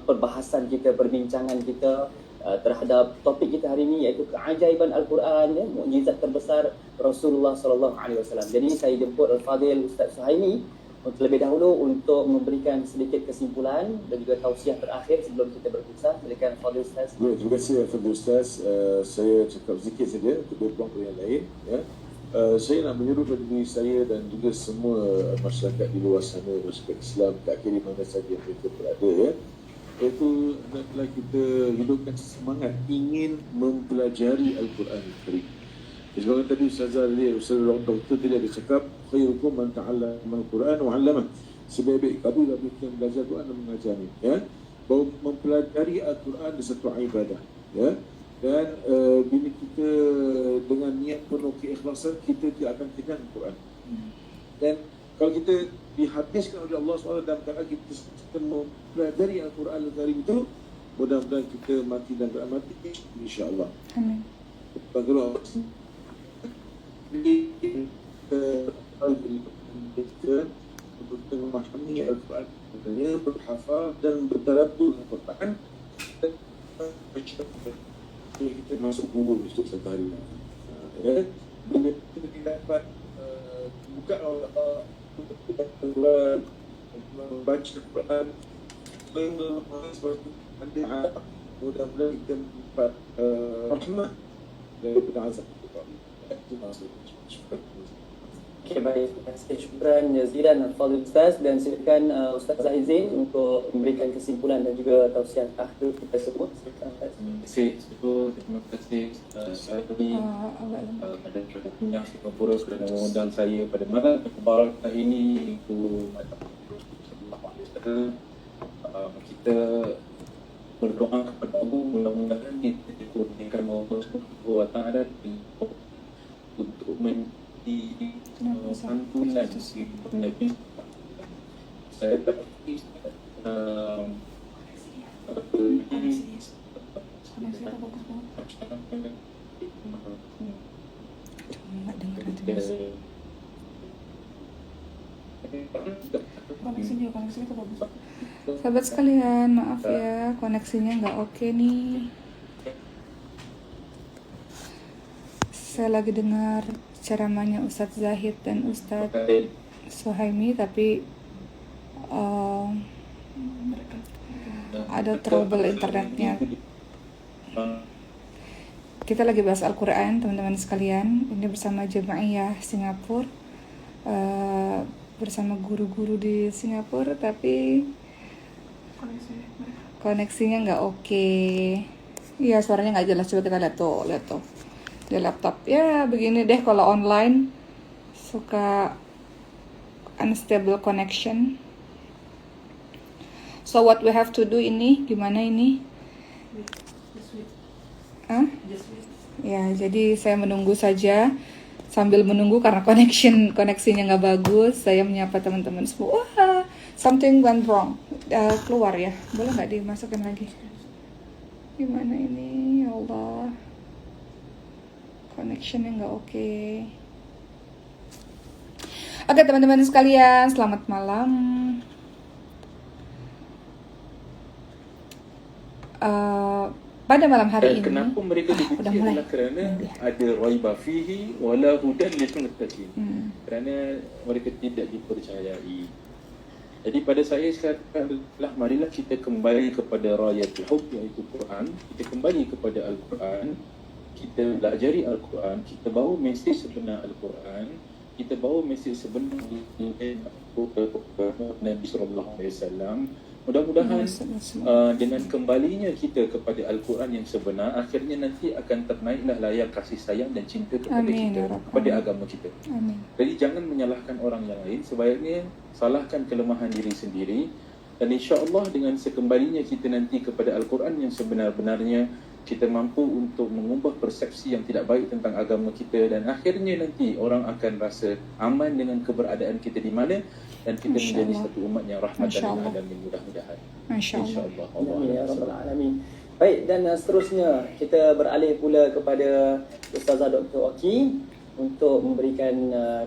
perbahasan kita, perbincangan kita terhadap topik kita hari ini, iaitu keajaiban Al-Quran, ya, mukjizat terbesar Rasulullah SAW. Jadi saya jemput Al-Fadhil Ustaz Suhaimi untuk lebih dahulu untuk memberikan sedikit kesimpulan dan juga tausiah terakhir sebelum kita berpisah. Silakan Al-Fadhil Ustaz. Terima kasih Al-Fadhil Ustaz. Saya cakap sedikit saja untuk berpeluang yang lain. Ya. Saya nak menyuruh pada diri saya dan juga semua masyarakat di luar sana, masyarakat Islam tak kira mana saja mereka berada ya, iaitu adalah kita hidupkan semangat ingin mempelajari Al-Quran Karim. Sebab tadi Ustazah Doktor tadi ada cakap khairukum man ta'allama Al-Quran wa 'allamah. Sebaik-baik kamu adalah mereka yang belajar Quran dan mengajarnya ya. Bahawa mempelajari Al-Quran adalah satu ibadah ya. Dan bila kita dengan niat penuh keikhlasan, kita tidak akan kenyang Quran. Dan kalau kita dihabiskan oleh Allah SWT dalam keadaan kita mempelajari Al-Quran Al-Karim itu, mudah-mudahan kita mati dan tak mati, insya-Allah. Amin. Bagaimana kita untuk memahami Al-Quran, berhafal dan bertadabbur Al-Quran, dan kita masuk guru untuk satu hari. Ya, bila kita dapat buka Allah membaca Quran, seperti ada mudah-mudahan kita dapat rahmah daripada azab. Terima kasih. Okay, baik. Terima kasih. Syukran jazilan Al-Fadhil Ustaz, dan silakan Ustaz Zaizin untuk memberikan kesimpulan dan juga tausiah akhir kita semua. Silakan Ustaz. Terima kasih sekali pada yang Singapura kerana mengundang saya pada malam mubarak ini untuk kita berdoa kepada Allah, mudah-mudahan kita dikurniakan Allah Subhanahu wa taala untuk menjadi santunan Nabi. Saya tak Sahabat sekalian, maaf ya, koneksinya nggak oke nih. Saya lagi dengar ceramahnya Ustadz Zahid dan Ustadz Suhaimi, tapi ada trouble internetnya. Kita lagi bahas Al-Quran, teman-teman sekalian. Ini bersama Jemaiyah Singapura, bersama guru-guru di Singapura, tapi koneksinya nggak oke. Iya, suaranya nggak jelas. Coba kita lihat tuh di laptop. Ya begini deh kalau online, suka unstable connection. So what we have to do ini gimana ini? Ya, jadi saya menunggu saja. Sambil menunggu karena koneksinya nggak bagus, saya menyapa teman-teman semua. Wah, something went wrong. Keluar ya, boleh nggak dimasukin lagi? Gimana ini? Ya Allah, connectionnya nggak oke. Oke teman-teman sekalian, selamat malam. Pada malam hari ini, kenapa mereka dibenci adalah kerana ada raiba fihi wala hudan lil muttaqin. Kerana mereka tidak dipercayai. Jadi pada saya sekarang adalah marilah kita kembali kepada rayatul hub, iaitu Quran. Kita kembali kepada Al-Quran. Kita pelajari Al-Quran, kita bawa mesej sebenar Al-Quran, kita bawa mesej sebenar Nabi sallallahu alaihi wasallam. Mudah-mudahan dengan kembalinya kita kepada Al-Quran yang sebenar, akhirnya nanti akan ternaiklah layar kasih sayang dan cinta kepada kita, kepada agama kita. Amin. Jadi jangan menyalahkan orang yang lain, sebaiknya salahkan kelemahan diri sendiri. Dan insya-Allah dengan sekembalinya kita nanti kepada Al-Quran yang sebenar-benarnya, kita mampu untuk mengubah persepsi yang tidak baik tentang agama kita, dan akhirnya nanti orang akan rasa aman dengan keberadaan kita di mana, dan kita menjadi satu umat yang rahmatan lil alamin, mudah-mudahan. Insya-Allah. Amin ya rabbal alamin. Baik, dan seterusnya kita beralih pula kepada Ustazah Dr. Oki untuk memberikan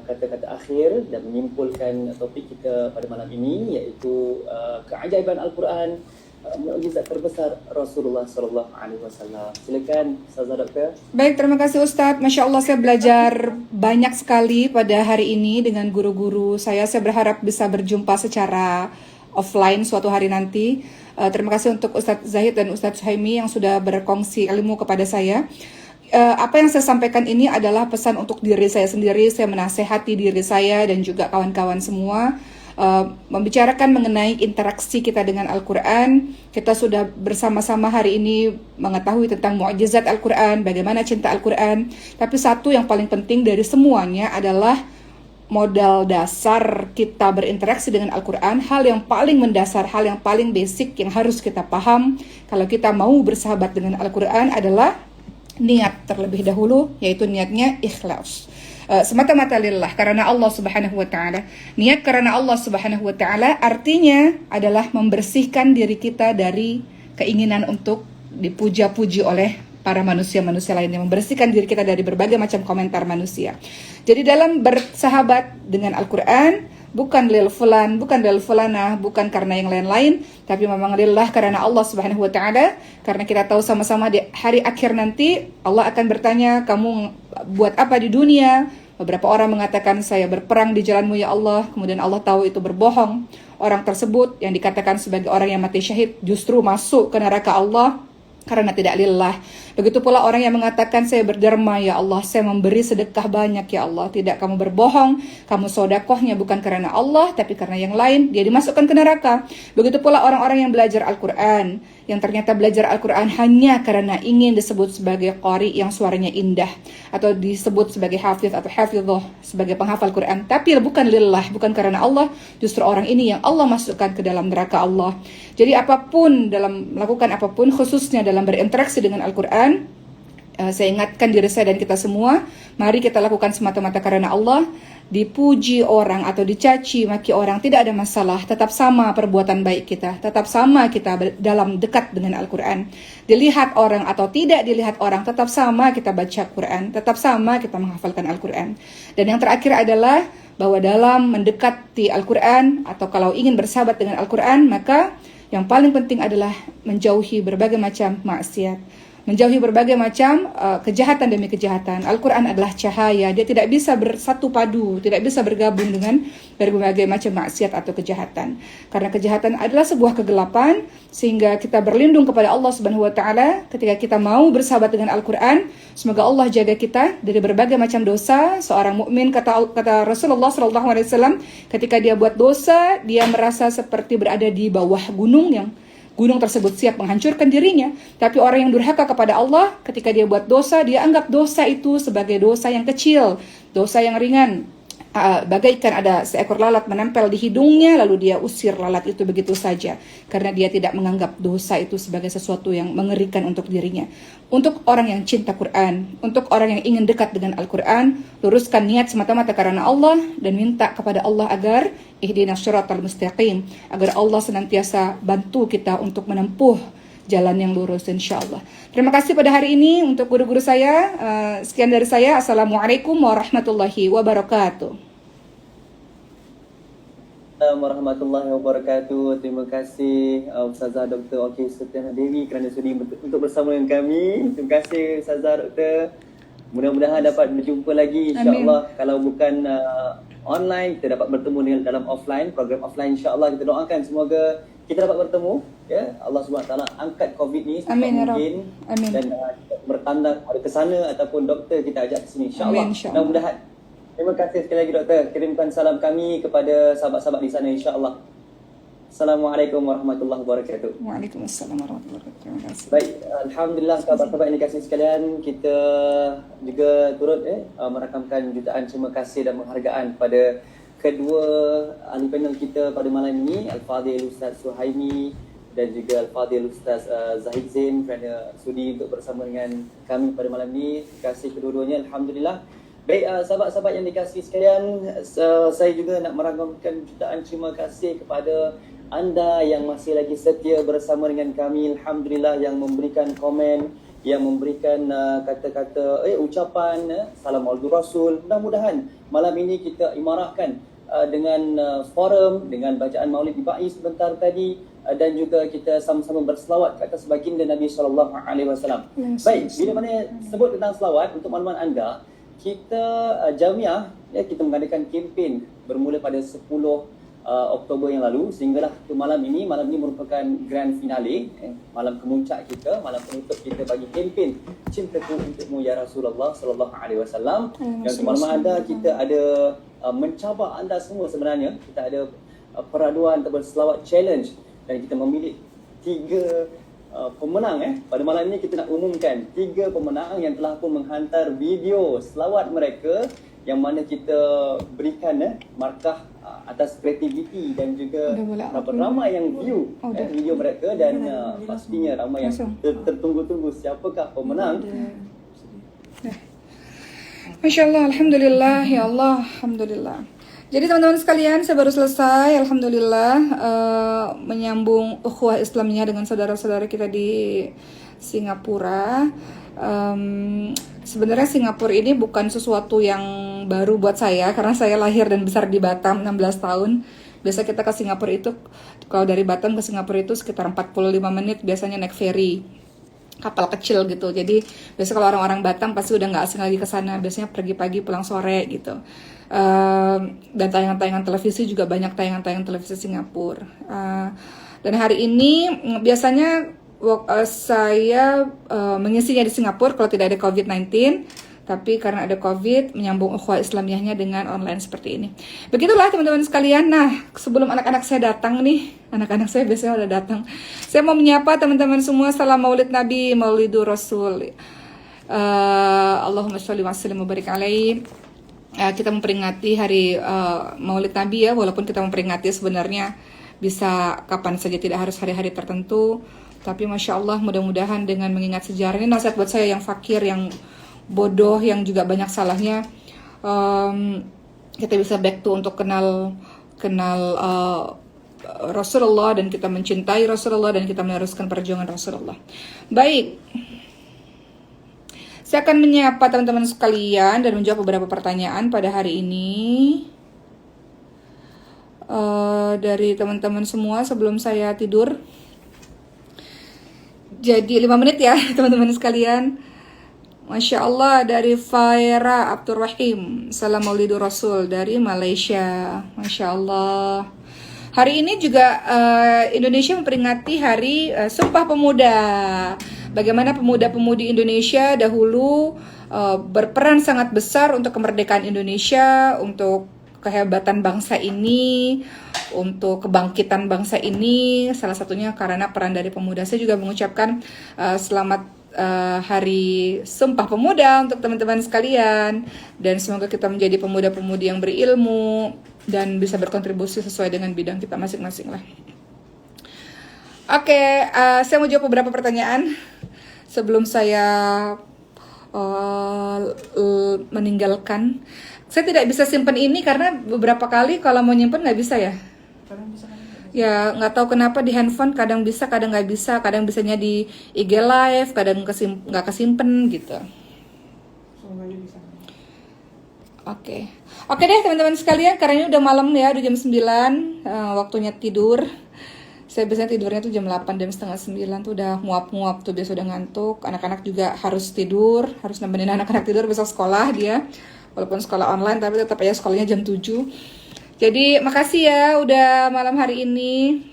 kata-kata akhir dan menyimpulkan topik kita pada malam ini, iaitu keajaiban Al-Quran, mukjizat terbesar Rasulullah sallallahu alaihi wasallam. Silakan Ustazah Doktor. Baik, terima kasih Ustadz. Masya Allah, saya belajar banyak sekali pada hari ini dengan guru-guru saya. Saya berharap bisa berjumpa secara offline suatu hari nanti. Terima kasih untuk Ustadz Zahid dan Ustadz Suhaimi yang sudah berkongsi ilmu kepada saya. Apa yang saya sampaikan ini adalah pesan untuk diri saya sendiri. Saya menasehati diri saya dan juga kawan-kawan semua. Membicarakan mengenai interaksi kita dengan Al-Quran. Kita sudah bersama-sama hari ini mengetahui tentang mukjizat Al-Quran, bagaimana cinta Al-Quran. Tapi satu yang paling penting dari semuanya adalah modal dasar kita berinteraksi dengan Al-Quran. Hal yang paling mendasar, hal yang paling basic yang harus kita paham kalau kita mau bersahabat dengan Al-Quran adalah niat terlebih dahulu, yaitu niatnya ikhlas. Semata-mata lillah, karena Allah Subhanahu wa taala. Niat karena Allah Subhanahu wa taala artinya adalah membersihkan diri kita dari keinginan untuk dipuja-puji oleh para manusia-manusia lainnya, membersihkan diri kita dari berbagai macam komentar manusia. Jadi dalam bersahabat dengan Al-Quran, bukan lil fulan, bukan lil fulanah, bukan karena yang lain-lain, tapi memang lillah karena Allah Subhanahu wa taala. Karena kita tahu sama-sama di hari akhir nanti Allah akan bertanya, kamu buat apa di dunia? Beberapa orang mengatakan, saya berperang di jalanmu ya Allah. Kemudian Allah tahu itu berbohong. Orang tersebut yang dikatakan sebagai orang yang mati syahid justru masuk ke neraka Allah. karena tidak lillah. Begitu pula orang yang mengatakan saya berderma ya Allah, saya memberi sedekah banyak ya Allah. Tidak, kamu berbohong, kamu sodakohnya bukan karena Allah tapi karena yang lain, dia dimasukkan ke neraka. Begitu pula orang-orang yang belajar Al-Quran, yang ternyata belajar Al-Quran hanya karena ingin disebut sebagai qari yang suaranya indah, atau disebut sebagai hafiz atau hafidhoh, sebagai penghafal Quran, tapi bukan lillah, bukan karena Allah. Justru orang ini yang Allah masukkan ke dalam neraka Allah. Jadi apapun, dalam melakukan apapun, khususnya dalam berinteraksi dengan Al-Quran, saya ingatkan diri saya dan kita semua, mari kita lakukan semata-mata karena Allah. Dipuji orang atau dicaci maki orang tidak ada masalah, tetap sama perbuatan baik kita, tetap sama kita dalam dekat dengan Al-Quran. Dilihat orang atau tidak dilihat orang, tetap sama kita baca Quran, tetap sama kita menghafalkan Al-Quran. Dan yang terakhir adalah bahwa dalam mendekati Al-Quran, atau kalau ingin bersahabat dengan Al-Quran, maka yang paling penting adalah menjauhi berbagai macam maksiat, menjauhi berbagai macam kejahatan demi kejahatan. Al-Quran adalah cahaya, dia tidak bisa bersatu padu, tidak bisa bergabung dengan berbagai macam maksiat atau kejahatan. Karena kejahatan adalah sebuah kegelapan, sehingga kita berlindung kepada Allah Subhanahu wa taala ketika kita mau bersahabat dengan Al-Quran. Semoga Allah jaga kita dari berbagai macam dosa. Seorang mukmin, kata Rasulullah SAW, ketika dia buat dosa, dia merasa seperti berada di bawah gunung yang gunung tersebut siap menghancurkan dirinya. Tapi orang yang durhaka kepada Allah, ketika dia buat dosa, dia anggap dosa itu sebagai dosa yang kecil, dosa yang ringan. Bagaikan ada seekor lalat menempel di hidungnya, lalu dia usir lalat itu begitu saja, karena dia tidak menganggap dosa itu sebagai sesuatu yang mengerikan untuk dirinya. Untuk orang yang cinta Quran, untuk orang yang ingin dekat dengan Al-Quran, luruskan niat semata-mata karena Allah, dan minta kepada Allah agar ihdinas syiratal mustaqim, agar Allah senantiasa bantu kita untuk menempuh jalan yang lurus, insyaallah. Terima kasih pada hari ini untuk guru-guru saya. Sekian dari saya. Assalamualaikum warahmatullahi wabarakatuh. Warahmatullahi wabarakatuh. Terima kasih Ustazah Dr. Oki Setiana Dewi kerana sudi untuk bersama dengan kami. Terima kasih Ustazah Dr. Mudah-mudahan dapat berjumpa lagi insya-Allah. Kalau bukan online, kita dapat bertemu dengan dalam offline, program offline insya-Allah. Kita doakan semoga kita dapat bertemu, ya. Allah Subhanahu Wa Taala angkat COVID ni Amin, mungkin. Amin. Dan bertandang ada ke sana ataupun doktor kita ajak ke sini insya-Allah. Mudah-mudahan. Terima kasih sekali lagi doktor. Kirimkan salam kami kepada sahabat-sahabat di sana insya-Allah. Assalamualaikum warahmatullahi wabarakatuh. Waalaikumsalam warahmatullahi wabarakatuh. Terima kasih. Baik, alhamdulillah sahabat-sahabat yang dikasihi sekalian, kita juga turut merakamkan jutaan terima kasih dan penghargaan pada kedua ahli panel kita pada malam ini, Al-Fadhil Ustaz Suhaimi dan juga Al-Fadhil Ustaz Zahid Zain kerana sudi untuk bersama dengan kami pada malam ini. Terima kasih kedua-duanya, alhamdulillah. Baik, sahabat-sahabat yang dikasihi sekalian, saya juga nak merakamkan jutaan terima kasih kepada anda yang masih lagi setia bersama dengan kami, alhamdulillah, yang memberikan komen, yang memberikan kata-kata ucapan salam maulid Rasul. Mudah-mudahan malam ini kita imarahkan dengan forum, dengan bacaan maulid Ibai sebentar tadi, dan juga kita sama-sama berselawat ke atas baginda Nabi SAW. Baik, bila mana sebut tentang selawat, untuk makluman anda, kita Jamiah, ya, kita mengadakan kempen bermula pada 10 Oktober yang lalu sehinggalah ke malam ini. Malam ini merupakan grand finale, malam kemuncak kita, malam penutup kita bagi kempen Cintaku Untukmu Ya Rasulullah Sallallahu Alaihi Wasallam. Dan makluman anda, kita ada mencabar anda semua sebenarnya. Kita ada peraduan ataupun selawat challenge, dan kita memilih 3 pemenang. Pada malam ini kita nak umumkan 3 pemenang yang telah pun menghantar video selawat mereka, yang mana kita berikan markah atas kreativiti dan juga berapa ramai yang view video mereka, dan pastinya ramai yang tertunggu-tunggu siapakah pemenang. Masya Allah, alhamdulillah, ya Allah, alhamdulillah. Jadi teman-teman sekalian, saya baru selesai, alhamdulillah, menyambung ukhuwah Islamnya dengan saudara-saudara kita di Singapura. Sebenarnya Singapura ini bukan sesuatu yang baru buat saya, karena saya lahir dan besar di Batam 16 tahun. Biasa kita ke Singapura itu, kalau dari Batam ke Singapura itu sekitar 45 menit, biasanya naik ferry, kapal kecil gitu. Jadi biasanya kalau orang-orang Batam pasti udah nggak asing lagi ke sana, biasanya pergi pagi pulang sore gitu. Dan tayangan-tayangan televisi juga banyak tayangan-tayangan televisi Singapura. Dan hari ini biasanya saya mengisinya di Singapura kalau tidak ada COVID-19. Tapi karena ada COVID, menyambung ukhuwah Islamiyahnya dengan online seperti ini. Begitulah teman-teman sekalian. Nah, sebelum anak-anak saya datang nih, anak-anak saya biasanya udah datang. Saya mau menyapa teman-teman semua. Salam Maulid Nabi, Maulidur Rasul. Allahumma sholli wa sallim wa barik alaihi. Kita memperingati hari Maulid Nabi ya, walaupun kita memperingati sebenarnya bisa kapan saja, tidak harus hari-hari tertentu. Tapi Masya Allah, mudah-mudahan dengan mengingat sejarah ini, nasihat buat saya yang fakir, yang bodoh, yang juga banyak salahnya, kita bisa back to untuk kenal Rasulullah, dan kita mencintai Rasulullah, dan kita meneruskan perjuangan Rasulullah. Baik, saya akan menyapa teman-teman sekalian dan menjawab beberapa pertanyaan pada hari ini dari teman-teman semua sebelum saya tidur. Jadi 5 menit ya teman-teman sekalian. Masya Allah, dari Faira Abdurrahim, Salam Maulidur Rasul dari Malaysia. Masya Allah. Hari ini juga Indonesia memperingati hari Sumpah Pemuda. Bagaimana pemuda-pemudi Indonesia dahulu berperan sangat besar untuk kemerdekaan Indonesia, untuk kehebatan bangsa ini, untuk kebangkitan bangsa ini. Salah satunya karena peran dari pemuda. Saya juga mengucapkan selamat Hari Sumpah Pemuda untuk teman-teman sekalian, dan semoga kita menjadi pemuda-pemudi yang berilmu dan bisa berkontribusi sesuai dengan bidang kita masing-masing lah. Oke, saya mau jawab beberapa pertanyaan sebelum saya meninggalkan. Saya tidak bisa simpan ini karena beberapa kali kalau mau nyimpen nggak bisa ya. Ya nggak tahu kenapa di handphone kadang bisa, kadang nggak bisa, kadang bisanya di IG live, kadang nggak kesimpen gitu. Oke deh teman-teman sekalian, karena ini udah malam ya, udah jam 9, waktunya tidur. Saya biasanya tidurnya tuh jam 8, jam setengah 9 tuh udah nguap-nguap tuh, biasa udah ngantuk. Anak-anak juga harus tidur, harus nemenin anak-anak tidur, besok sekolah dia. Walaupun sekolah online tapi tetap aja sekolahnya jam 7. Jadi makasih ya udah malam hari ini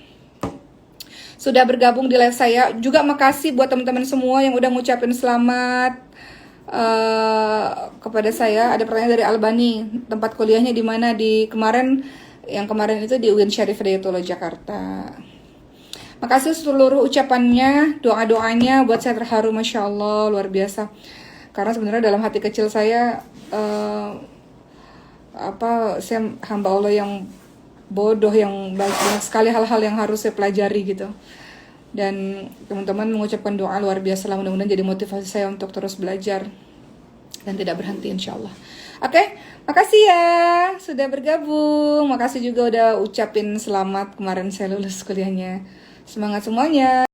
sudah bergabung di live saya. Juga makasih buat teman-teman semua yang udah ngucapin selamat kepada saya. Ada pertanyaan dari Albani, tempat kuliahnya di mana? Yang kemarin itu di UIN Syarif Hidayatullah Jakarta. Makasih seluruh ucapannya, doa-doanya buat saya terharu, Masya Allah, luar biasa. Karena sebenarnya dalam hati kecil saya saya hamba Allah yang bodoh, yang banyak sekali hal-hal yang harus saya pelajari gitu. Dan teman-teman mengucapkan doa luar biasa lah, mudah-mudahan jadi motivasi saya untuk terus belajar dan tidak berhenti insya Allah. Oke, makasih ya sudah bergabung. Makasih juga udah ucapin selamat kemarin saya lulus kuliahnya. Semangat semuanya.